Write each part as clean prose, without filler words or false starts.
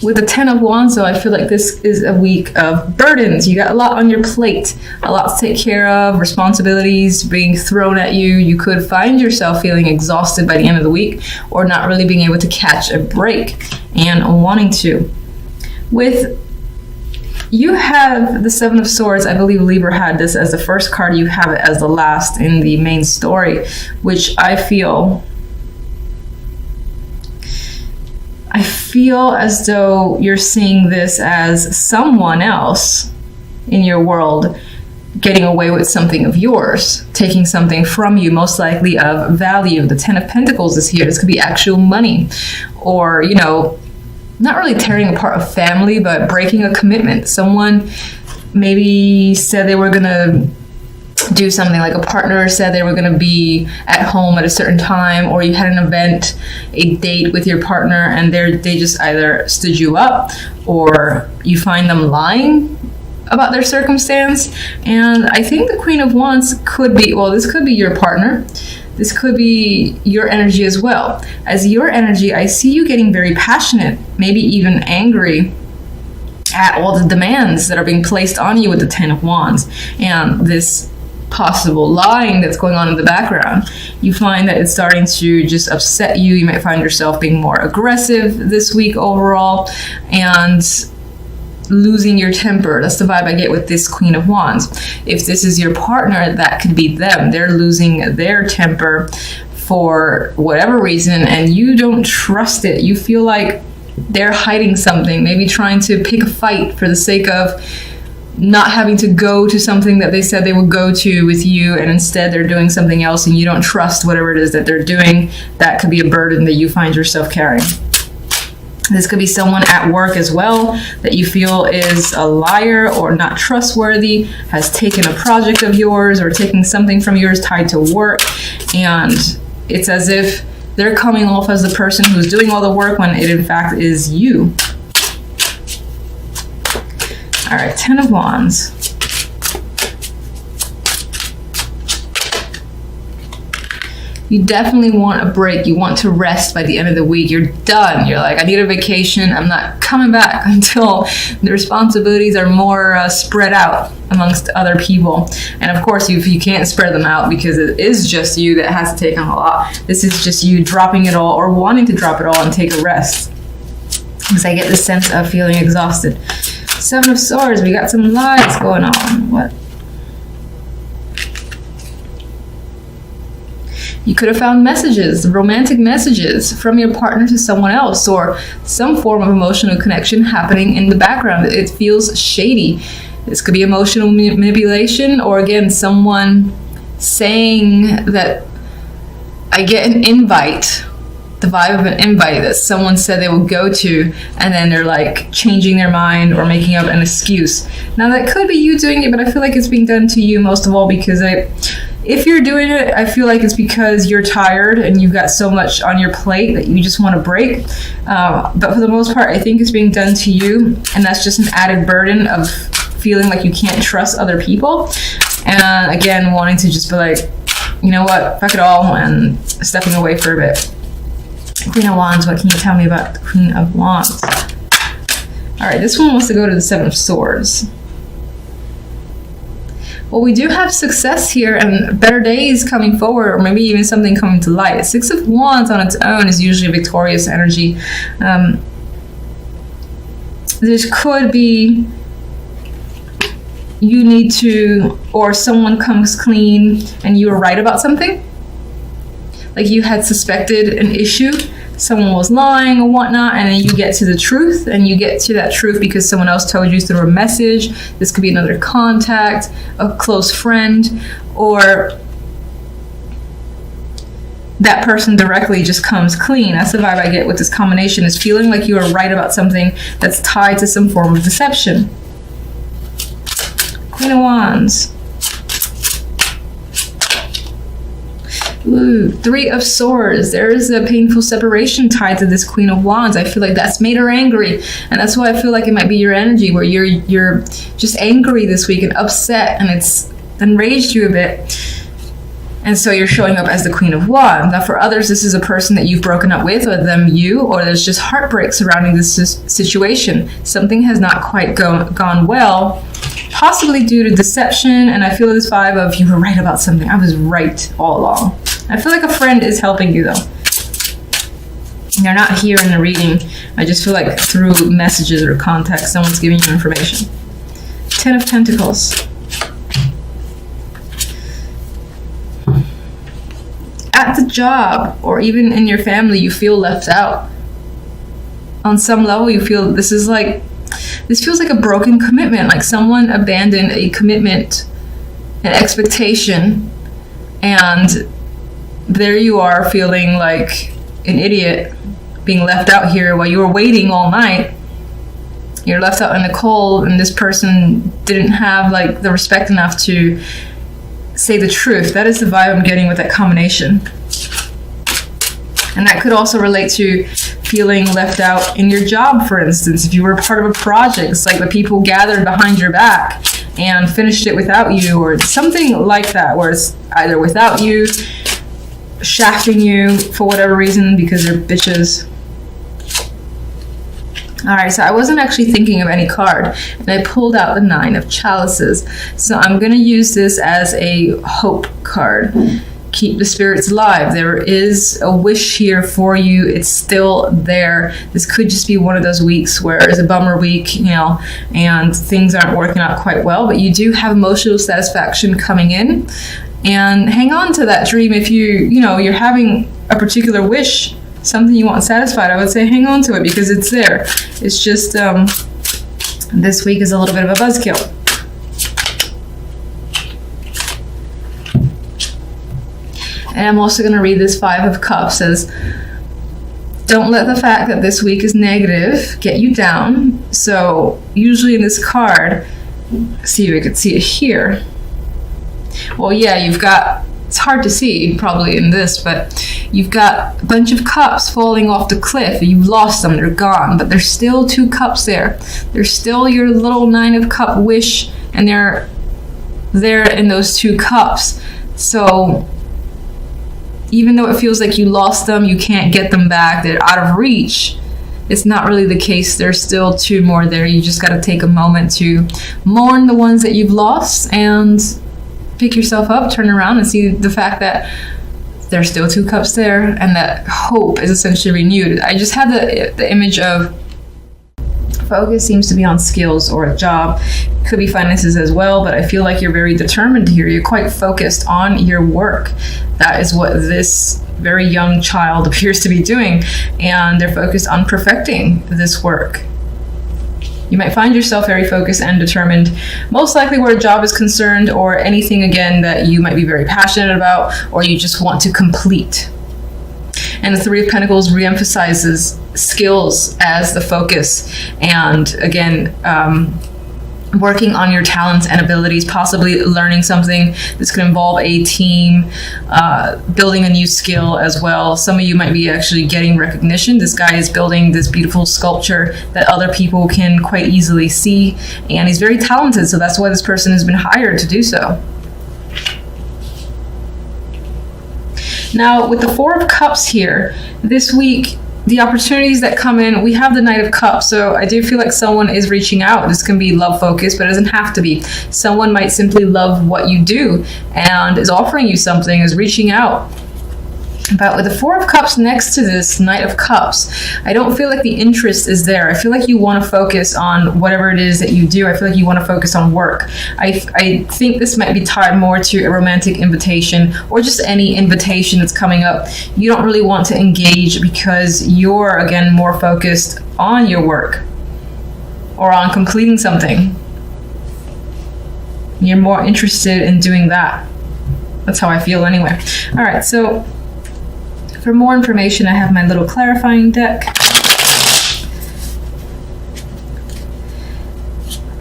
With the Ten of Wands, though, I feel like this is a week of burdens. You got a lot on your plate, a lot to take care of, responsibilities being thrown at you. You could find yourself feeling exhausted by the end of the week, or not really being able to catch a break and wanting to. With you have the Seven of Swords. I believe Libra had this as the first card. You have it as the last in the main story, which I feel as though you're seeing this as someone else in your world getting away with something of yours, taking something from you, most likely of value. The Ten of Pentacles is here. This could be actual money, or, you know, not really tearing apart a family, but breaking a commitment. Someone maybe said they were going to do something, like a partner said they were going to be at home at a certain time, or you had an event, a date with your partner, and they just either stood you up, or you find them lying about their circumstance. And I think the Queen of Wands could be, well, this could be your partner. This could be your energy as well. As your energy, I see you getting very passionate, maybe even angry at all the demands that are being placed on you with the Ten of Wands, and this possible lying that's going on in the background. You find that it's starting to just upset you. You might find yourself being more aggressive this week overall, and losing your temper. That's the vibe I get with this Queen of Wands. If this is your partner, that could be them. They're losing their temper for whatever reason, and you don't trust it. You feel like they're hiding something, maybe trying to pick a fight for the sake of not having to go to something that they said they would go to with you, and instead they're doing something else, and you don't trust whatever it is that they're doing. That could be a burden that you find yourself carrying. This could be someone at work as well that you feel is a liar or not trustworthy, has taken a project of yours or taking something from yours tied to work, and it's as if they're coming off as the person who's doing all the work when it in fact is you. All right, Ten of Wands. You definitely want a break. You want to rest by the end of the week. You're done. You're like, I need a vacation. I'm not coming back until the responsibilities are more spread out amongst other people. And of course, you can't spread them out because it is just you that has to take on a lot. This is just you dropping it all, or wanting to drop it all and take a rest. Because I get the sense of feeling exhausted. Seven of Swords, we got some lies going on. What? You could have found messages, romantic messages from your partner to someone else, or some form of emotional connection happening in the background. It feels shady. This could be emotional manipulation, or again, someone saying that I get an invite, the vibe of an invite that someone said they will go to, and then they're like changing their mind or making up an excuse. Now that could be you doing it, but I feel like it's being done to you most of all, because if you're doing it, I feel like it's because you're tired and you've got so much on your plate that you just want to break. But for the most part, I think it's being done to you, and that's just an added burden of feeling like you can't trust other people. And again, wanting to just be like, you know what, fuck it all, and stepping away for a bit. Queen of Wands, what can you tell me about the Queen of Wands? All right, this one wants to go to the Seven of Swords. Well, we do have success here and better days coming forward, or maybe even something coming to light. Six of Wands on its own is usually a victorious energy. This could be you need to, or someone comes clean and you were right about something. Like you had suspected an issue, someone was lying or whatnot, and then you get to the truth, and you get to that truth because someone else told you through a message. This could be another contact, a close friend, or that person directly just comes clean. That's the vibe I get with this combination, is feeling like you are right about something that's tied to some form of deception. Queen of Wands. Ooh, Three of Swords. There is a painful separation tied to this Queen of Wands. I feel like that's made her angry, and that's why I feel like it might be your energy, where you're just angry this week and upset, and it's enraged you a bit. And so you're showing up as the Queen of Wands. Now for others, this is a person that you've broken up with, or them you, or there's just heartbreak surrounding this situation. Something has not quite gone well, possibly due to deception. And I feel this vibe of you were right about something. I was right all along. I feel like a friend is helping you though. They're not here in the reading. I just feel like through messages or context, someone's giving you information. 10 of Pentacles. At the job or even in your family, you feel left out. On some level, you feel this feels like a broken commitment, like someone abandoned a commitment, an expectation, and there you are feeling like an idiot, being left out here while you were waiting all night. You're left out in the cold, and this person didn't have like the respect enough to say the truth. That is the vibe I'm getting with that combination. And that could also relate to feeling left out in your job, for instance. If you were part of a project, it's like the people gathered behind your back and finished it without you, or something like that, where it's either without you, shafting you for whatever reason because they're bitches. Alright, so I wasn't actually thinking of any card, and I pulled out the 9 of Chalices. So I'm going to use this as a hope card. Keep the spirits alive. There is a wish here for you. It's still there. This could just be one of those weeks where it's a bummer week, you know, and things aren't working out quite well, but you do have emotional satisfaction coming in. And hang on to that dream. If you're having a particular wish, something you want satisfied, I would say hang on to it because it's there. It's just this week is a little bit of a buzzkill. And I'm also going to read this 5 of Cups as don't let the fact that this week is negative get you down. So usually in this card, see if you could see it here. Well, yeah, you've got, it's hard to see probably in this, but you've got a bunch of cups falling off the cliff. You've lost them, they're gone, but there's still 2 cups there. There's still your little 9 of Cup wish, and they're there in those 2 cups. So even though it feels like you lost them, you can't get them back, they're out of reach, it's not really the case. There's still 2 more there. You just got to take a moment to mourn the ones that you've lost and pick yourself up, turn around, and see the fact that there's still 2 cups there and that hope is essentially renewed. I just had the image of focus seems to be on skills or a job. Could be finances as well, but I feel like you're very determined here. You're quite focused on your work. That is what this very young child appears to be doing, and they're focused on perfecting this work. You might find yourself very focused and determined, most likely where a job is concerned, or anything again that you might be very passionate about or you just want to complete. And the 3 of Pentacles reemphasizes skills as the focus, and again, working on your talents and abilities, possibly learning something. This could involve a team, building a new skill as well. Some of you might be actually getting recognition. This guy is building this beautiful sculpture that other people can quite easily see, and he's very talented, so that's why this person has been hired to do so. Now, with the 4 of Cups here, this week, the opportunities that come in, we have the Knight of Cups, so I do feel like someone is reaching out. This can be love focused, but it doesn't have to be. Someone might simply love what you do and is offering you something, is reaching out. But with the 4 of Cups next to this Knight of Cups, I don't feel like the interest is there. I feel like you want to focus on whatever it is that you do. I feel like you want to focus on work. I think this might be tied more to a romantic invitation or just any invitation that's coming up. You don't really want to engage because you're, again, more focused on your work or on completing something. You're more interested in doing that. That's how I feel anyway. All right, so for more information, I have my little clarifying deck.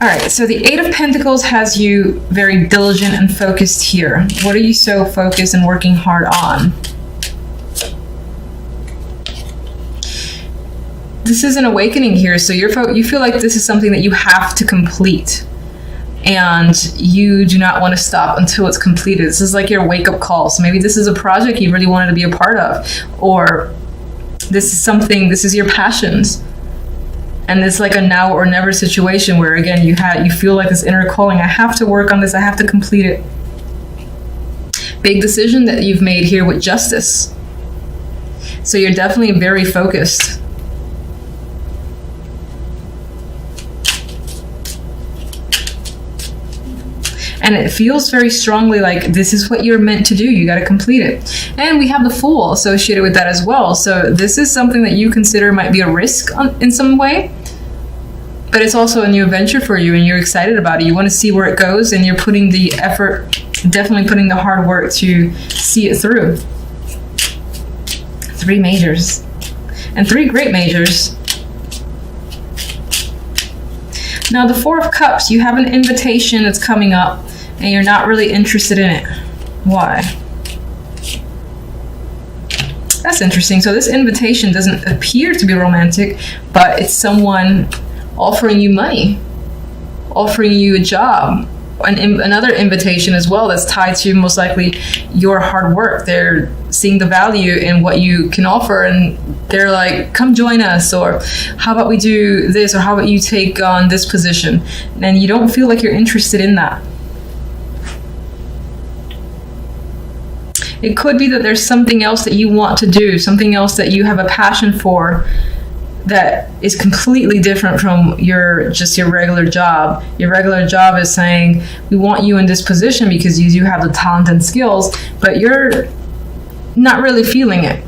All right, so the 8 of Pentacles has you very diligent and focused here. What are you so focused and working hard on? This is an awakening here, so you feel like this is something that you have to complete. and you do not want to stop until it's completed. This is like your wake-up call. So maybe this is a project you really wanted to be a part of, or this is your passions. And it's like a now or never situation where, again, you feel like this inner calling. I have to work on this. I have to complete it. Big decision that you've made here with justice. So you're definitely very focused. And it feels very strongly like this is what you're meant to do. You got to complete it. And we have the Fool associated with that as well. So this is something that you consider might be a risk in some way. But it's also a new adventure for you, and you're excited about it. You want to see where it goes, and you're putting the effort, definitely putting the hard work to see it through. 3 majors. And 3 great majors. Now the 4 of Cups, you have an invitation that's coming up, and you're not really interested in it. Why? That's interesting. So this invitation doesn't appear to be romantic, but it's someone offering you money, offering you a job. Another invitation as well that's tied to most likely your hard work. They're seeing the value in what you can offer, and they're like, come join us, or how about we do this, or how about you take on this position. And you don't feel like you're interested in that. It could be that there's something else that you want to do, something else that you have a passion for that is completely different from your regular job. Your regular job is saying, we want you in this position because you do have the talent and skills, but you're not really feeling it.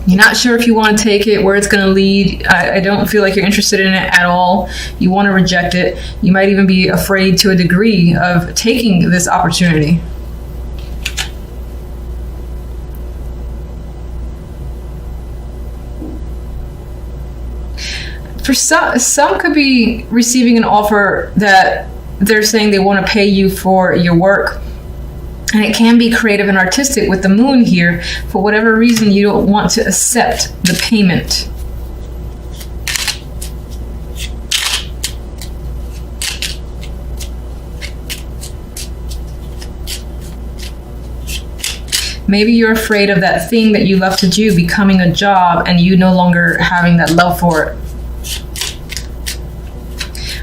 You're not sure if you want to take it, where it's going to lead. I don't feel like you're interested in it at all. You want to reject it. You might even be afraid to a degree of taking this opportunity. For some could be receiving an offer that they're saying they want to pay you for your work. And it can be creative and artistic with the Moon here. For whatever reason, you don't want to accept the payment. Maybe you're afraid of that thing that you love to do becoming a job and you no longer having that love for it.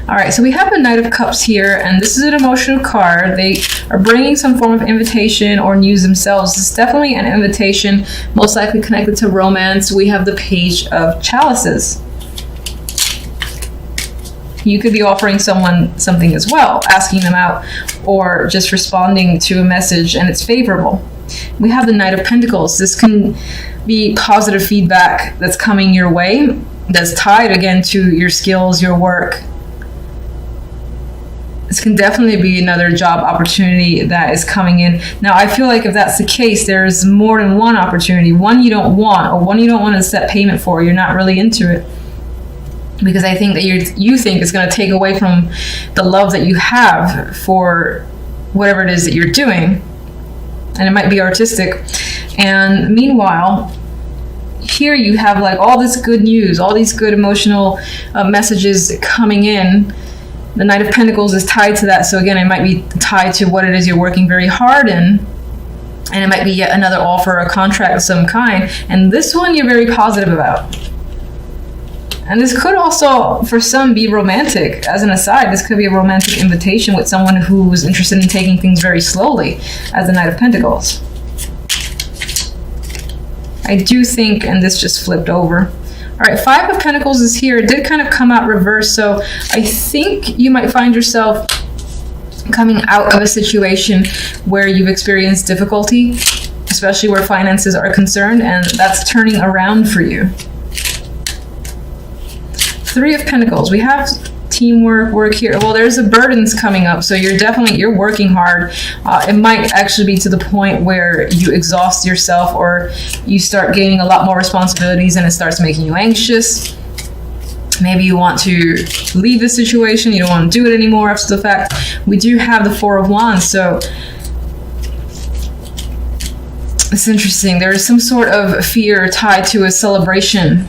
All right, so we have the Knight of Cups here, and this is an emotional card. They are bringing some form of invitation or news themselves. It's definitely an invitation, most likely connected to romance. We have the Page of Chalices. You could be offering someone something as well, asking them out, or just responding to a message and it's favorable. We have the Knight of Pentacles. This can be positive feedback that's coming your way, that's tied again to your skills, your work. This can definitely be another job opportunity that is coming in. Now, I feel like if that's the case, there's more than one opportunity. One you don't want, or one you don't want to set payment for. You're not really into it. Because I think that you think it's going to take away from the love that you have for whatever it is that you're doing. And it might be artistic. And meanwhile, here you have like all this good news, all these good emotional messages coming in. The Knight of Pentacles is tied to that. So again, it might be tied to what it is you're working very hard in. And it might be yet another offer, a contract of some kind. And this one you're very positive about. And this could also, for some, be romantic. As an aside, this could be a romantic invitation with someone who is interested in taking things very slowly, as the Knight of Pentacles. I do think, and this just flipped over. All right, Five of Pentacles is here. It did kind of come out reverse, so I think you might find yourself coming out of a situation where you've experienced difficulty, especially where finances are concerned, and that's turning around for you. Three of Pentacles. We have teamwork, work here. Well, there's a burdens coming up, so you're working hard. It might actually be to the point where you exhaust yourself, or you start gaining a lot more responsibilities and it starts making you anxious. Maybe you want to leave the situation, you don't want to do it anymore after the fact. We do have the Four of Wands, so it's interesting. There is some sort of fear tied to a celebration.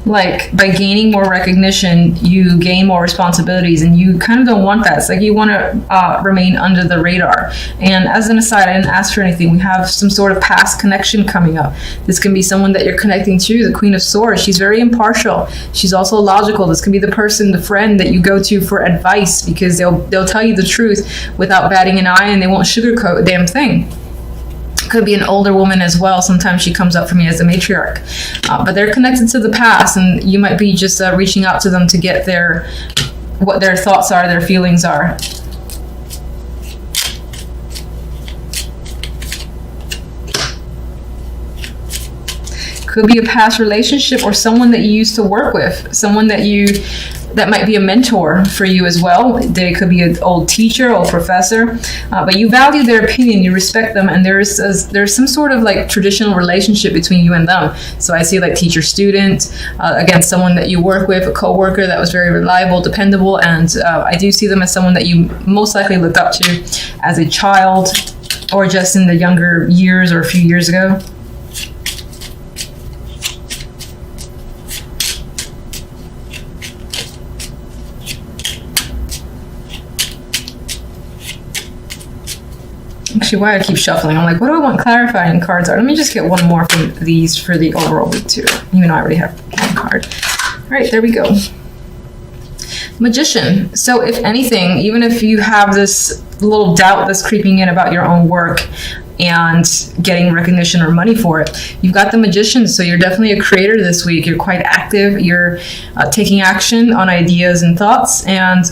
like by gaining more recognition, you gain more responsibilities, and you kind of don't want that. It's like you want to remain under the radar. And as an aside, I didn't ask for anything. We have some sort of past connection coming up. This can be someone that you're connecting to, the Queen of Swords. She's very impartial. She's also logical. This can be the person, the friend that you go to for advice, because they'll tell you the truth without batting an eye, and they won't sugarcoat a damn thing. Could be an older woman as well. Sometimes she comes up for me as a matriarch, but they're connected to the past, and you might be just reaching out to them to get what their thoughts are, their feelings are. Could be a past relationship or someone that you used to work with, someone that might be a mentor for you as well. They could be an old teacher, old professor, but you value their opinion, you respect them, and there's some sort of like traditional relationship between you and them. So I see like teacher-student, again, someone that you work with, a co-worker that was very reliable, dependable, and I do see them as someone that you most likely looked up to as a child or just in the younger years or a few years ago. Actually, why I keep shuffling, I'm like, what do I want clarifying cards are? Let me just get one more from these for the overall week too, even though I already have one card. All right, there we go. Magician. So if anything, even if you have this little doubt that's creeping in about your own work and getting recognition or money for it, you've got the Magician. So you're definitely a creator this week. You're quite active. You're taking action on ideas and thoughts, and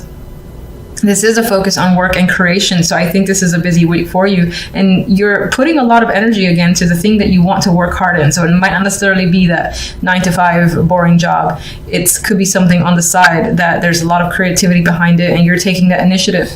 this is a focus on work and creation. So I think this is a busy week for you, and you're putting a lot of energy again to the thing that you want to work hard in. So it might not necessarily be that 9-to-5 boring job. It could be something on the side that there's a lot of creativity behind it, and you're taking that initiative.